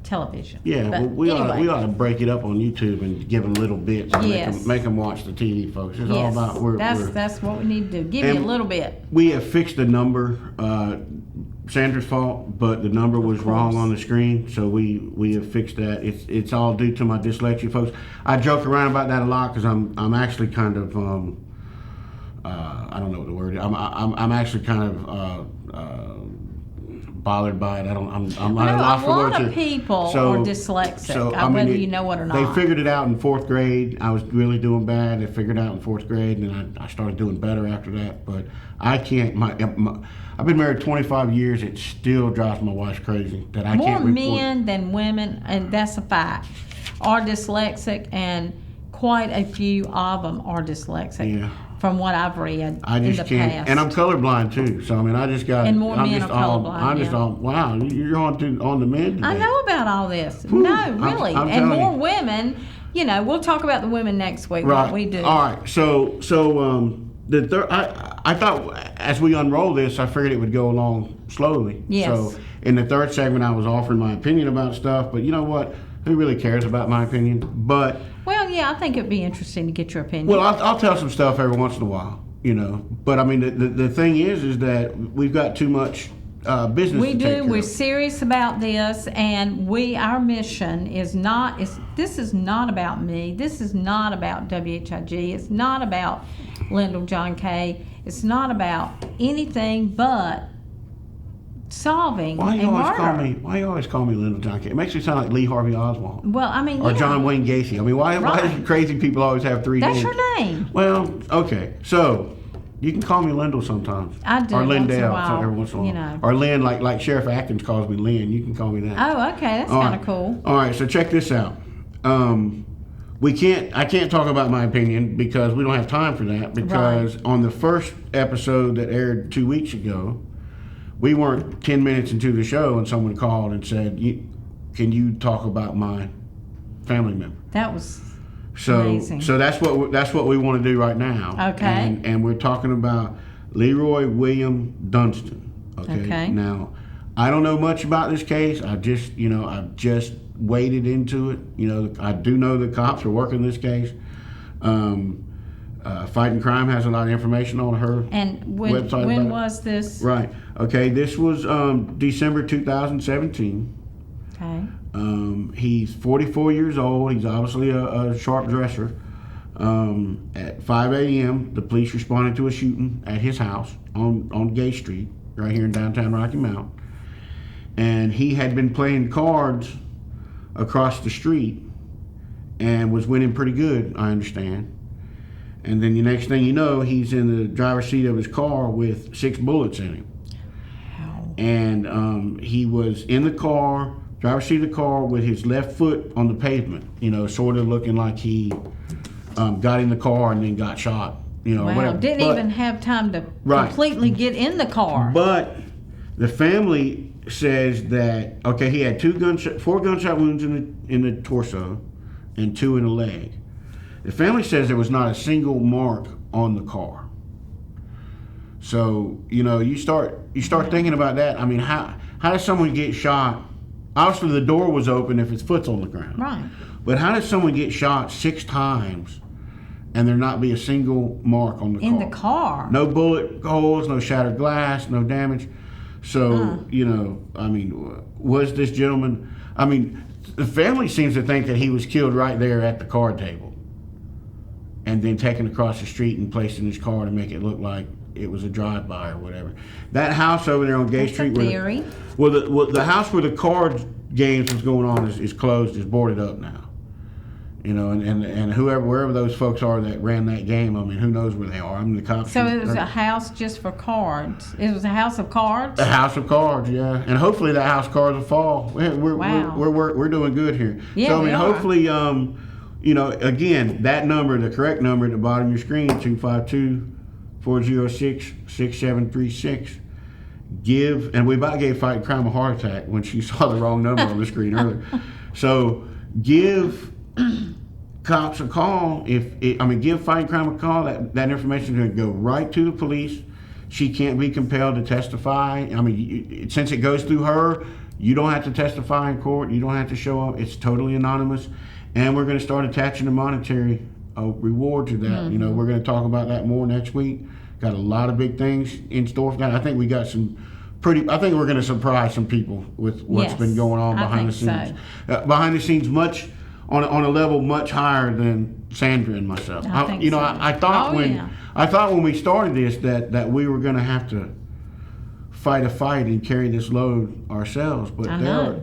television. Yeah, But well, we anyway, ought to break it up on YouTube and give them little bits. And Yes. make them watch the TV, folks. It's all yes, about that's what we need to do. Give you a And little bit. We have fixed the number. Sandra's fault, but the number was wrong on the screen, so we have fixed that. It's all due to my dyslexia, folks. I joke around about that a lot because I'm actually kind of I don't know what the word is. I'm actually kind of bothered by it. I'm not a loss for words. A lot of people are dyslexic, whether you know it or not. They figured it out in 4th grade. I was really doing bad. They figured it out in 4th grade, and then I started doing better after that. But I can't. I've been married 25 years. It still drives my wife crazy that I can't report. More men than women, and that's a fact, are dyslexic, and quite a few of them are dyslexic. Yeah. From what I've read I just in the can't, past. and I'm colorblind too. So I mean, I just got. And more I'm men just are all, colorblind, I'm just yeah. all. Wow, you're on the men today. I know about all this. Whew, No, really, I'm and telling more you. women. You know, we'll talk about the women next week. Right. What we do. All right. So the third. I thought as we unroll this, I figured it would go along slowly. Yes. So in the third segment, I was offering my opinion about stuff, but you know what? Who really cares about my opinion? But Well, yeah, I think it'd be interesting to get your opinion. well, I'll tell some stuff every once in a while. You know, but I mean, the thing is that we've got too much business We to take do. care We're of. serious about this, and our mission is not. This is not about me. This is not about WHIG. It's not about Lyndall John Kay. It's not about anything but solving Why a you always murder. Why you always call me Lyndall John Kay? It makes me sound like Lee Harvey Oswald Well, I mean, or yeah, John Wayne Gacy. I mean, why Right. do crazy people always have 3 That's names? your name. Well, okay, so you can call me Lyndall sometimes. I do Or once in a Lindell while, every once in a while. you know. Or Lynn, like Sheriff Atkins calls me Lynn. You can call me that. Oh, okay, that's All kind right. of cool. All right, so check this out. I can't talk about my opinion because we don't have time for that, because on the first episode that aired 2 weeks ago, we weren't 10 minutes into the show and someone called and said, can you talk about my family member? That was So amazing. so that's what we want to do right now. Okay. And we're talking about Leroy William Dunston. Okay. Now, I don't know much about this case. I've just waded into it. You know, I do know the cops are working this case. Fighting Crime has a lot of information on her And when website. about it. was this? Right. Okay. This was December 2017. Okay. He's 44 years old. He's obviously a sharp dresser. At 5 a.m., the police responded to a shooting at his house on Gay Street, right here in downtown Rocky Mount. And he had been playing cards across the street and was winning pretty good, I understand. And then the next thing you know, he's in the driver's seat of his car with 6 bullets in him. And he was in the car, driver's seat of the car, with his left foot on the pavement, you know, sort of looking like he got in the car and then got shot, you know, Wow, whatever. didn't But- even have time to Right. completely get in the car. But the family says that, okay, he had 4 gunshot wounds in the torso and 2 in the leg. The family says there was not a single mark on the car. So, you start thinking about that. I mean, how does someone get shot? Obviously, the door was open if his foot's on the ground. Right. But how does someone get shot 6 times and there not be a single mark on the car? In the car? No bullet holes, no shattered glass, no damage. So, I mean, was this gentleman, I mean, the family seems to think that he was killed right there at the card table and then taken across the street and placed in his car to make it look like it was a drive-by or whatever. That house over there on Gay Street, the house where the card games was going on is closed, is boarded up now. And wherever those folks are that ran that game, I mean, who knows where they are? I mean, the cops. So it was a house just for cards. It was a house of cards. A house of cards, yeah. And hopefully that house of cards will fall. We're doing good here. Yeah, so I mean, we are. hopefully, again, that number, the correct number at the bottom of your screen, 252-406-6736. And we about gave Fighting Crime a heart attack when she saw the wrong number on the screen earlier. So give cops a call. Give Fighting Crime a call. That information is going to go right to the police. She can't be compelled to testify. I mean, since it goes through her, you don't have to testify in court. You don't have to show up. It's totally anonymous. And we're going to start attaching a monetary reward to that. Mm-hmm. We're going to talk about that more next week. Got a lot of big things in store for that. I think we got some I think we're going to surprise some people with what's been going on behind the scenes. So. Behind the scenes, much on a level much higher than Sandra and myself. I thought when we started this that we were going to have to fight a fight and carry this load ourselves, but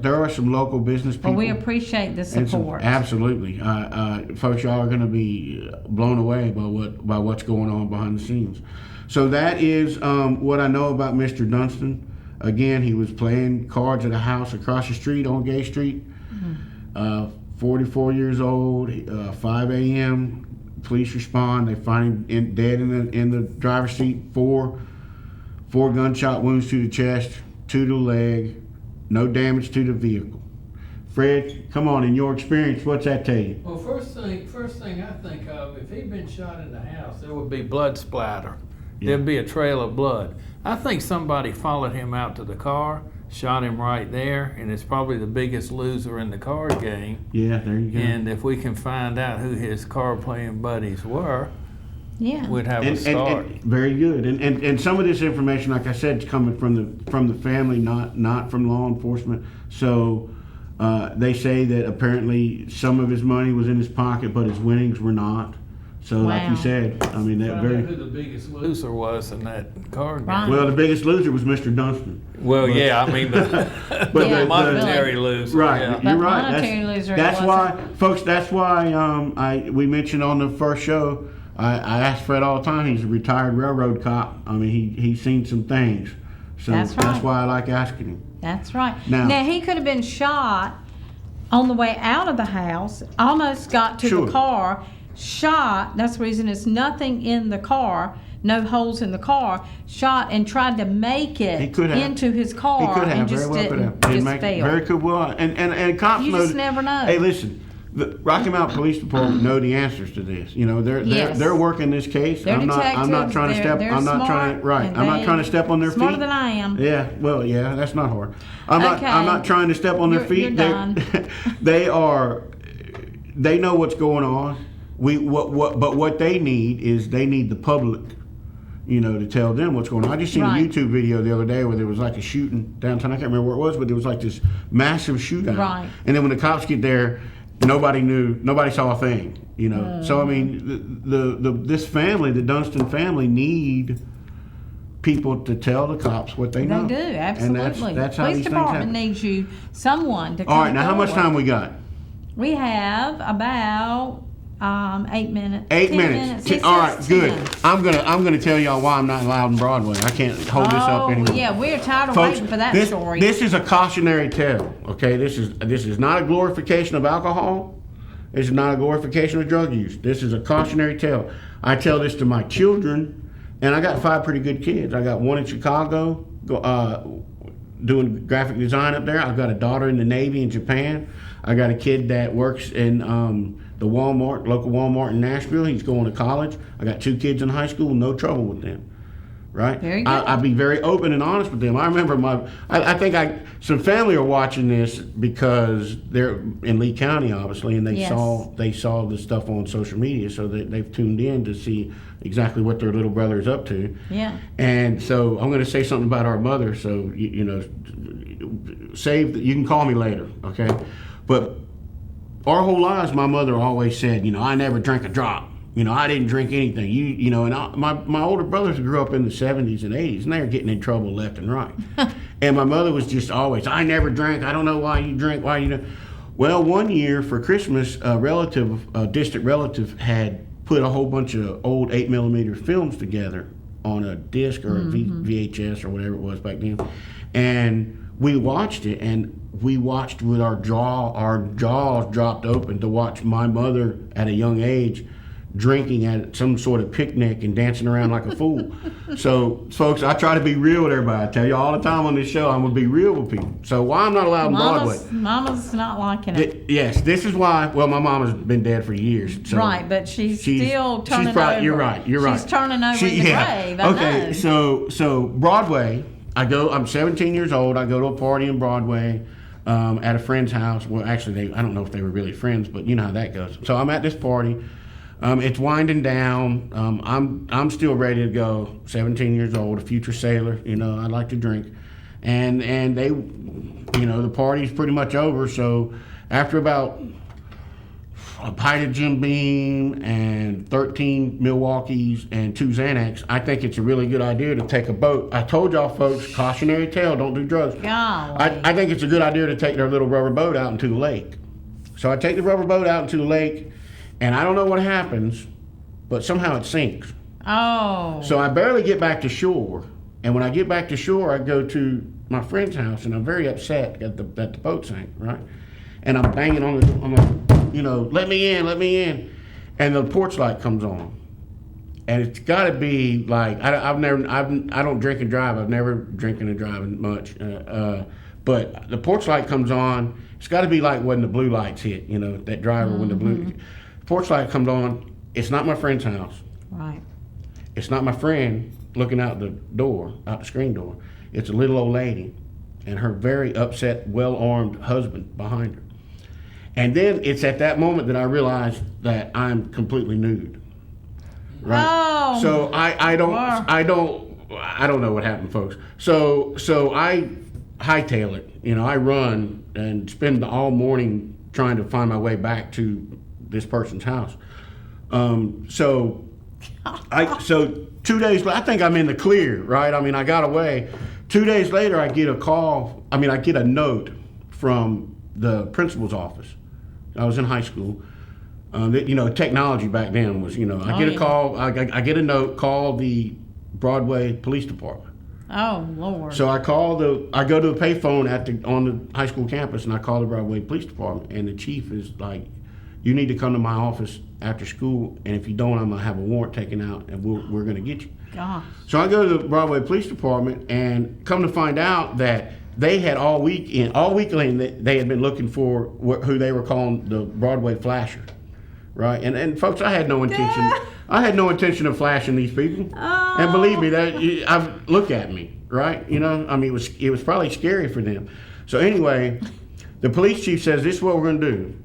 there are some local business people. Well, we appreciate the support. Absolutely, folks, y'all are going to be blown away by what's going on behind the scenes. So that is what I know about Mr. Dunston. Again, he was playing cards at a house across the street on Gay Street. 44 years old. 5 a.m. Police respond. They find him dead in the driver's seat. Four gunshot wounds to the chest, 2 to the leg, no damage to the vehicle. Fred, come on, in your experience, what's that tell you? Well, first thing I think of, if he'd been shot in the house, there would be blood splatter. Yeah. There'd be a trail of blood. I think somebody followed him out to the car, shot him right there, and it's probably the biggest loser in the card game. Yeah, there you go. And if we can find out who his card playing buddies were, we'd have a start. And very good. And some of this information, like I said, is coming from the family, not from law enforcement. So they say that apparently some of his money was in his pocket, but his winnings were not. So like you said, I mean, that very. Who the biggest loser was in that card game? Well, the biggest loser was Mr. Dunston. Well, the monetary loser. Right, yeah. You're right. Monetary loser. That's why, folks. That's why we mentioned on the first show. I ask Fred all the time. He's a retired railroad cop. I mean, he's seen some things. So that's why I like asking him. That's right. Now he could have been shot on the way out of the house. Almost got to the car. Shot, that's the reason there's nothing in the car, no holes in the car, shot and tried to make it into his car. He could have, and just very well didn't, could have. just failed. Very could well. And cops you just never know. Hey, listen, the Rocky Mountain Police Department know the answers to this. They're working this case. They're detectives. I'm not trying to step. I'm not trying to step on their feet. Smarter than I am. Yeah, well, yeah, that's not hard. I'm not trying to step on their feet. You're done. They know what's going on. But what they need is the public, to tell them what's going on. I just seen a YouTube video the other day where there was like a shooting downtown. I can't remember where it was, but there was like this massive shootout. Right. And then when the cops get there, nobody saw a thing. So I mean, this family, the Dunston family, need people to tell the cops what they know. They do, absolutely. And that's how Police these department things happen. needs someone to come All right, now how much time we got? We have about 8 minutes. 8 minutes. All right, good. I'm gonna tell y'all why I'm not allowed in Broadway. I can't hold this up anymore. Yeah, we're tired of Folks, waiting for that story. This is a cautionary tale. Okay, this is not a glorification of alcohol. This is not a glorification of drug use. This is a cautionary tale. I tell this to my children, and I got 5 pretty good kids. I got one in Chicago, doing graphic design up there. I've got a daughter in the Navy in Japan. I got a kid that works in the Walmart, local Walmart in Nashville. He's going to college. I got 2 kids in high school, no trouble with them. Right? Very good. I'd be very open and honest with them. I remember I think some family are watching this because they're in Lee County, obviously, and they saw the stuff on social media, so they've tuned in to see exactly what their little brother is up to. Yeah. And so I'm going to say something about our mother. So you know, you can call me later, okay? But our whole lives, my mother always said, you know, I never drank a drop. You know, I didn't drink anything. You know, and my older brothers grew up in the 70s and 80s, and they were getting in trouble left and right. And my mother was just always, I never drank. I don't know why you drink. Why you don't. Well, one year for Christmas, a distant relative, had put a whole bunch of old 8mm films together on a disc or a VHS or whatever it was back then, and we watched it. And we watched with our jaws dropped open to watch my mother at a young age drinking at some sort of picnic and dancing around like a fool. So, folks, I try to be real with everybody. I tell you all the time on this show, I'm going to be real with people. So why I'm not allowed in Broadway. Mama's not liking it. Yes, this is why. Well, my mama's been dead for years. So right, but she's still turning over. You're right. She's turning over in the grave. Okay, so Broadway, I'm 17 years old. I go to a party in Broadway at a friend's house. Well, actually, I don't know if they were really friends, but you know how that goes. So I'm at this party. It's winding down. I'm still ready to go. 17 years old, a future sailor. You know, I like to drink, and they, you know, the party's pretty much over. So after about a pint of Jim Beam and 13 Milwaukees and 2 Xanax, I think it's a really good idea to take a boat. I told y'all folks, cautionary tale, don't do drugs. I think it's a good idea to take their little rubber boat out into the lake. So I take the rubber boat out into the lake. And I don't know what happens, but somehow it sinks. Oh. So I barely get back to shore. And when I get back to shore, I go to my friend's house, and I'm very upset that the boat sank, right? And I'm banging on the, you know, let me in. And the porch light comes on. And it's got to be like, I don't drink and drive. I've never drinking and driving much. But the porch light comes on. It's got to be like when the blue lights hit, you know, that driver when the blue. Porch light comes on. It's not my friend's house. Right. It's not my friend looking out the screen door. It's a little old lady and her very upset, well-armed husband behind her. And then it's at that moment that I realize that I'm completely nude. Right. Oh. So I don't know what happened, folks. So I hightail it. You know, I run and spend all morning trying to find my way back to this person's house. So 2 days later, I think I'm in the clear, right? I mean, I got away. 2 days later, I get a note from the principal's office. I was in high school. You know, technology back then was, you know, I get a call, I get a note, call the Broadway Police Department. Oh, Lord. So I go to a payphone on the high school campus, and I call the Broadway Police Department, and the chief is like, you need to come to my office after school, and if you don't, I'm gonna have a warrant taken out, and we're gonna get you. Gosh. So I go to the Broadway Police Department, and come to find out that they had all weekend they had been looking for who they were calling the Broadway Flasher, right? And folks, I had no intention of flashing these people. Oh. And believe me, look at me, right? You know, I mean, it was probably scary for them. So anyway, the police chief says, this is what we're gonna do.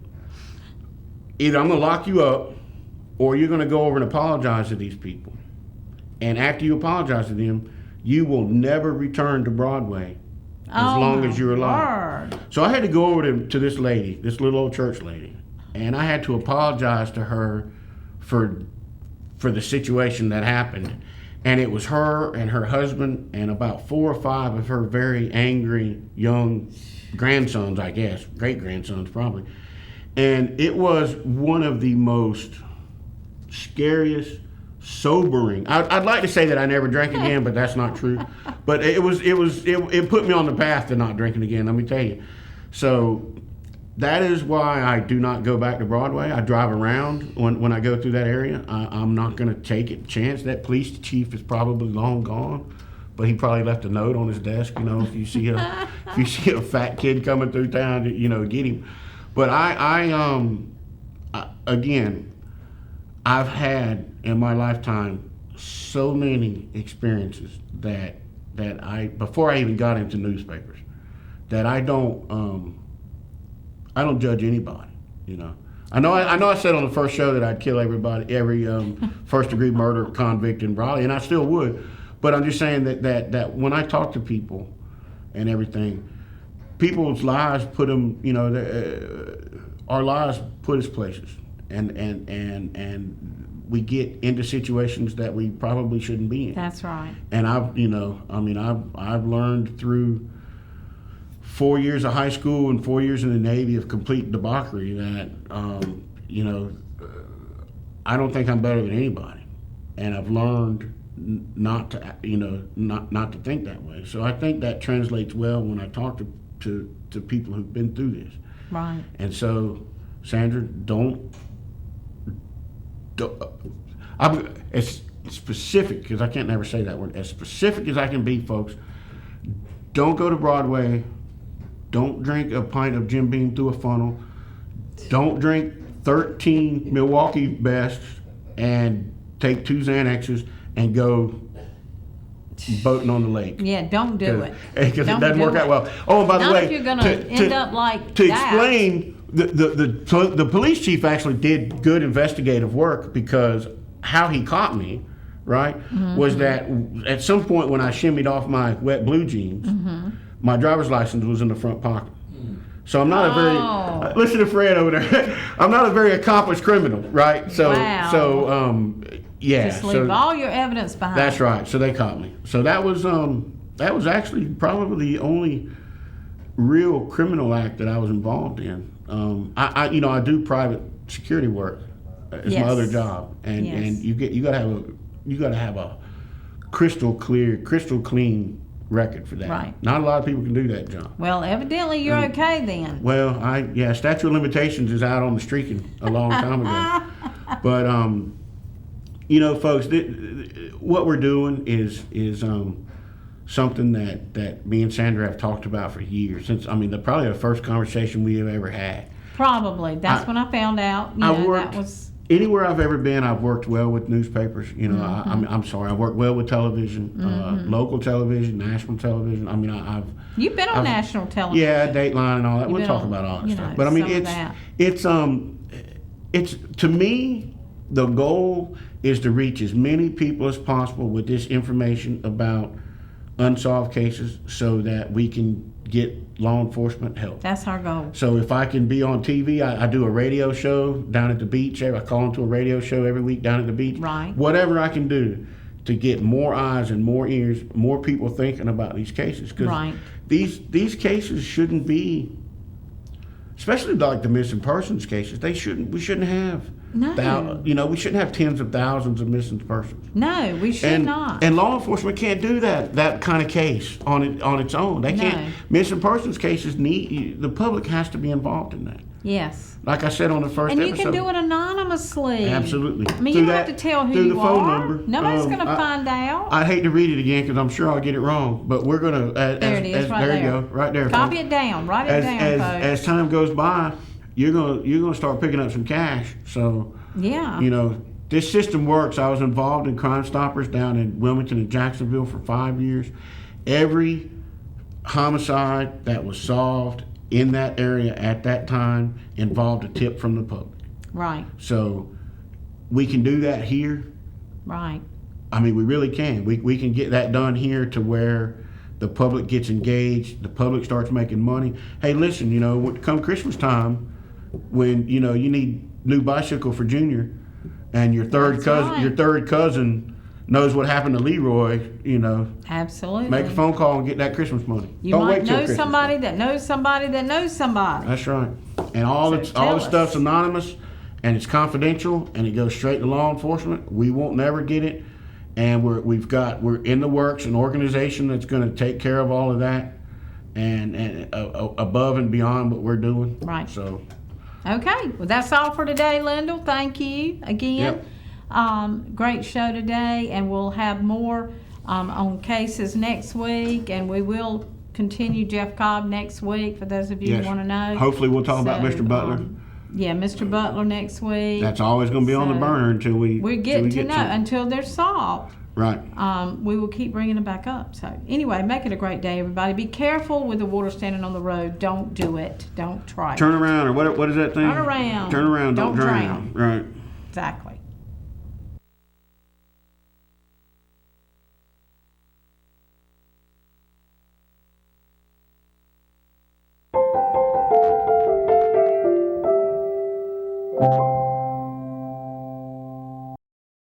Either I'm going to lock you up, or you're going to go over and apologize to these people. And after you apologize to them, you will never return to Broadway as long as you're alive. Word. So I had to go over to this lady, this little old church lady, and I had to apologize to her for the situation that happened. And it was her and her husband and about 4 or 5 of her very angry young grandsons, I guess, great-grandsons probably. And it was one of the most scariest, sobering. I'd like to say that I never drank again, but that's not true. But it put me on the path to not drinking again, let me tell you. So that is why I do not go back to Broadway. I drive around when I go through that area. I'm not going to take a chance. That police chief is probably long gone. but he probably left a note on his desk. You know, if you see a fat kid coming through town, you know, get him. But again, I've had in my lifetime so many experiences that before I even got into newspapers, that I don't judge anybody. You know, I know I said on the first show that I'd kill every first degree murder convict in Raleigh, and I still would. But I'm just saying that when I talk to people and everything, people's lives put them, you know, our lives put us places, and we get into situations that we probably shouldn't be in. That's right. And I've learned through 4 years of high school and 4 years in the Navy of complete debauchery that, I don't think I'm better than anybody. And I've learned not to think that way. So I think that translates well when I talk to people who've been through this. Right. And so, Sandra, I'm as specific, because I can't never say that word, as specific as I can be, folks. Don't go to Broadway. Don't drink a pint of Jim Beam through a funnel. Don't drink 13 Milwaukee Bests and take 2 Xanaxes and go boating on the lake. Yeah, don't do it. Because it doesn't work out well. Oh, and by the way, not if you're going to end up like to that. Explain, the police chief actually did good investigative work, because how he caught me, right, was that at some point when I shimmied off my wet blue jeans, my driver's license was in the front pocket. So I'm not a very, listen to Fred over there, I'm not a very accomplished criminal, right? So, yeah. Just leave all your evidence behind. That's right. So they caught me. So that was actually probably the only real criminal act that I was involved in. I do private security work as my other job, and you gotta have a crystal clean record for that. Right. Not a lot of people can do that job. Well, evidently you're okay then. Well, statute of limitations is out on the streaking a long time ago. But folks, what we're doing is something that me and Sandra have talked about for years. Since probably the first conversation we have ever had. Probably. That's when I found out. Anywhere I've ever been, I've worked well with newspapers. I'm sorry, I worked well with television, local television, national television. You've been on national television. Yeah, Dateline and all that. We'll talk about all that stuff. But it's to me, the goal is to reach as many people as possible with this information about unsolved cases, so that we can get law enforcement help. That's our goal. So if I can be on TV, I do a radio show down at the beach. I call into a radio show every week down at the beach. Right. Whatever I can do to get more eyes and more ears, more people thinking about these cases. Because these cases shouldn't be, especially like the missing persons cases, we shouldn't have. No. We shouldn't have tens of thousands of missing persons. No, we should not. And law enforcement can't do that kind of case on its own. They can't. Missing persons cases the public has to be involved in that. Yes. Like I said on the first episode. And you can do it anonymously. Absolutely. You don't have to tell who you phone are. Number. Nobody's going to find out. I hate to read it again because I'm sure I'll get it wrong. But we're going to. There it is, right there. There you go, right there. Copy it down. Write it down, folks. As time goes by, you're gonna start picking up some cash. So this system works. I was involved in Crime Stoppers down in Wilmington and Jacksonville for 5 years. Every homicide that was solved in that area at that time involved a tip from the public. Right. So we can do that here. Right. We really can. We can get that done here to where the public gets engaged, the public starts making money. Hey, listen, come Christmas time, when you need new bicycle for Junior, and your third cousin knows what happened to Leroy, Absolutely. Make a phone call and get that Christmas money. You might know somebody that knows somebody that knows somebody. That's right. And all the stuff's anonymous, and it's confidential, and it goes straight to law enforcement. We won't never get it, and we're in the works an organization that's going to take care of all of that, and above and beyond what we're doing. Right. So. Okay, well that's all for today, Lyndall. Thank you again. Yep. Great show today, and we'll have more on cases next week, and we will continue Jeff Cobb next week for those of you Yes. who want to know. Hopefully we'll talk about Mr. Butler. Yeah, Mr. Butler next week. That's always going to be on the So, burner until we we're getting to get know until they're solved. Right. We will keep bringing them back up. So anyway, make it a great day, everybody. Be careful with the water standing on the road. Don't do it. Don't try it. Turn around, or what is that thing? Turn around. Turn around, don't Don't drown. drown. Right. Exactly.